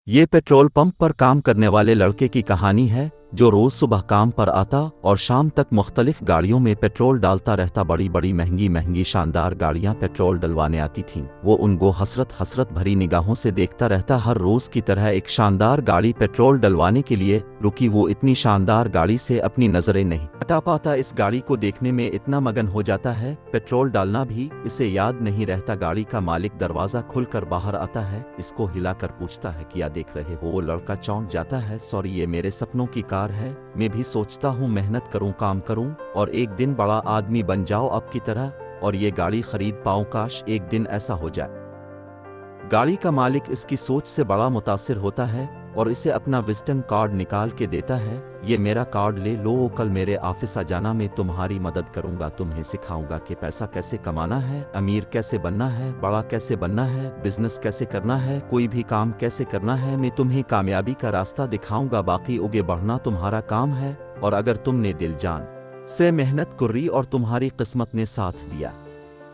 ये petrol pump पर काम करने वाले लड़के की कहानी है जो रोज सुबह काम पर आता और शाम तक मुख्तलिफ गाड़ियों में पेट्रोल डालता रहता। बड़ी बड़ी महंगी महंगी शानदार गाड़ियां पेट्रोल डलवाने आती थीं। वो उनको हसरत हसरत भरी निगाहों से देखता रहता। हर रोज की तरह एक शानदार गाड़ी पेट्रोल डलवाने के लिए रुकी। वो इतनी शानदार गाड़ी से अपनी नजरें नहीं हटा पाता। इस गाड़ी को देखने में इतना मगन हो जाता है, पेट्रोल डालना भी इसे याद नहीं रहता। गाड़ी का मालिक दरवाजा खुलकर बाहर आता है, इसको हिलाकर पूछता है क्या देख रहे हो। वो लड़का चौंक जाता है, सॉरी ये मेरे सपनों की कार है। मैं भी सोचता हूँ मेहनत करूँ, काम करूँ और एक दिन बड़ा आदमी बन जाओ आपकी तरह और ये गाड़ी खरीद पाऊँ। काश एक दिन ऐसा हो जाए। गाड़ी का मालिक इसकी सोच से बड़ा मुतासिर होता है और इसे अपना विजिटिंग कार्ड निकाल के देता है। ये मेरा कार्ड ले लो, कल मेरे ऑफिस आ जाना, मैं तुम्हारी मदद करूंगा, तुम्हें सिखाऊंगा कि पैसा कैसे कमाना है, अमीर कैसे बनना है, बड़ा कैसे बनना है, बिजनेस कैसे करना है, कोई भी काम कैसे करना है। मैं तुम्हें कामयाबी का रास्ता दिखाऊंगा, बाकी आगे बढ़ना तुम्हारा काम है। और अगर तुमने दिल जान से मेहनत करी और तुम्हारी किस्मत ने साथ दिया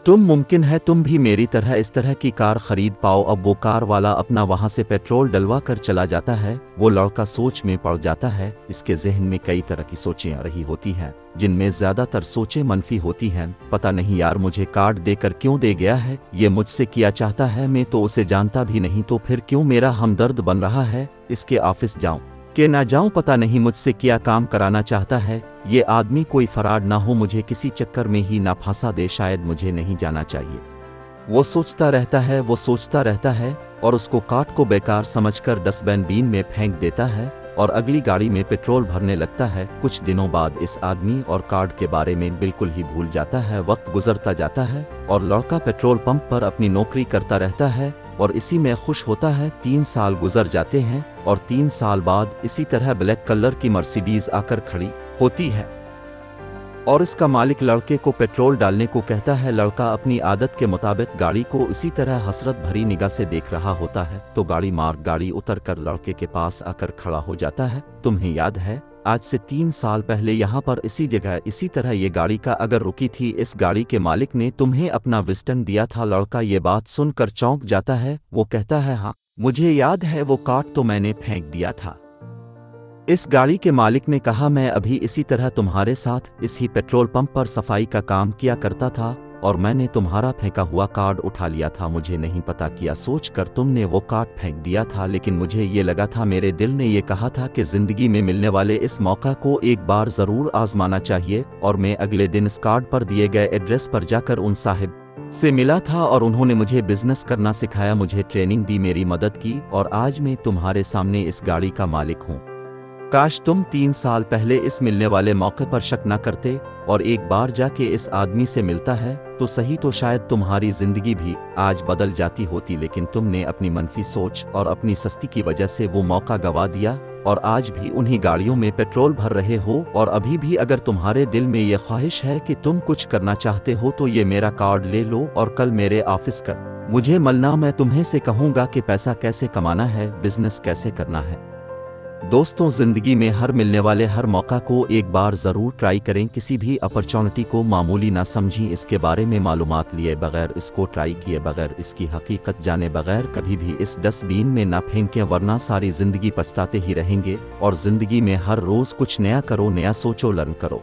तुम मुमकिन है तुम भी मेरी तरह इस तरह की कार खरीद पाओ। अब वो कार वाला अपना वहां से पेट्रोल डलवा कर चला जाता है। वो लड़का सोच में पड़ जाता है। इसके जहन में कई तरह की सोचें आ रही होती हैं, जिनमें ज्यादातर सोचें मनफी होती हैं। पता नहीं यार मुझे कार्ड देकर क्यों दे गया है, ये मुझसे क्या चाहता है, मैं तो उसे जानता भी नहीं, तो फिर क्यों मेरा हमदर्द बन रहा है। इसके ऑफिस जाऊं कि ना जाऊं पता नहीं, मुझसे क्या काम कराना चाहता है। ये आदमी कोई फराड ना हो, मुझे किसी चक्कर में ही ना फंसा दे, शायद मुझे नहीं जाना चाहिए। वो सोचता रहता है, वो सोचता रहता है और उसको कार्ड को बेकार समझकर डस्टबिन में फेंक देता है और अगली गाड़ी में पेट्रोल भरने लगता है। कुछ दिनों बाद इस आदमी और कार्ड के बारे में बिल्कुल ही भूल जाता है। वक्त गुजरता जाता है और लड़का पेट्रोल पंप पर अपनी नौकरी करता रहता है और इसी में खुश होता है। 3 साल गुजर जाते हैं और 3 साल बाद इसी तरह ब्लैक कलर की मर्सिडीज आकर खड़ी होती है और इसका मालिक लड़के को पेट्रोल डालने को कहता है। लड़का अपनी आदत के मुताबिक गाड़ी को इसी तरह हसरत भरी निगाह से देख रहा होता है तो गाड़ी उतरकर लड़के के पास आकर खड़ा हो जाता है। तुम्हें याद है आज से 3 साल पहले यहाँ पर इसी जगह इसी तरह ये गाड़ी का अगर रुकी थी, इस गाड़ी के मालिक ने तुम्हें अपना विजिटिंग दिया था। लड़का ये बात सुनकर चौंक जाता है। वो कहता है हाँ मुझे याद है, वो कार्ड तो मैंने फेंक दिया था। इस गाड़ी के मालिक ने कहा मैं अभी इसी तरह तुम्हारे साथ इस ही पेट्रोल पंप पर सफाई का काम किया करता था और मैंने तुम्हारा फेंका हुआ कार्ड उठा लिया था। मुझे नहीं पता क्या सोचकर तुमने वो कार्ड फेंक दिया था, लेकिन मुझे ये लगा था, मेरे दिल ने ये कहा था कि जिंदगी में मिलने वाले इस मौका को एक बार जरूर आजमाना चाहिए। और मैं अगले दिन इस कार्ड पर दिए गए एड्रेस पर जाकर उन साहिब से मिला था और उन्होंने मुझे बिजनेस करना सिखाया, मुझे ट्रेनिंग दी, मेरी मदद की और आज मैं तुम्हारे सामने इस गाड़ी का मालिक हूँ। काश तुम 3 साल पहले इस मिलने वाले मौके पर शक न करते और एक बार जाके इस आदमी से मिलता है तो सही, तो शायद तुम्हारी जिंदगी भी आज बदल जाती होती। लेकिन तुमने अपनी मनफी सोच और अपनी सस्ती की वजह से वो मौका गवा दिया और आज भी उन्हीं गाड़ियों में पेट्रोल भर रहे हो। और अभी भी अगर तुम्हारे दिल में ये ख्वाहिश है कि तुम कुछ करना चाहते हो तो ये मेरा कार्ड ले लो और कल मेरे ऑफिस कर मुझे मिलना। मैं तुम्हें से कहूँगा कि पैसा कैसे कमाना है, बिजनेस कैसे करना है। दोस्तों जिंदगी में हर मिलने वाले हर मौका को एक बार ज़रूर ट्राई करें। किसी भी अपॉर्चुनिटी को मामूली ना समझें, इसके बारे में मालूमात लिए बगैर, इसको ट्राई किए बगैर, इसकी हकीकत जाने बगैर कभी भी इस डस्टबिन में ना फेंकें, वरना सारी ज़िंदगी पछताते ही रहेंगे। और ज़िंदगी में हर रोज़ कुछ नया करो, नया सोचो, लर्न करो।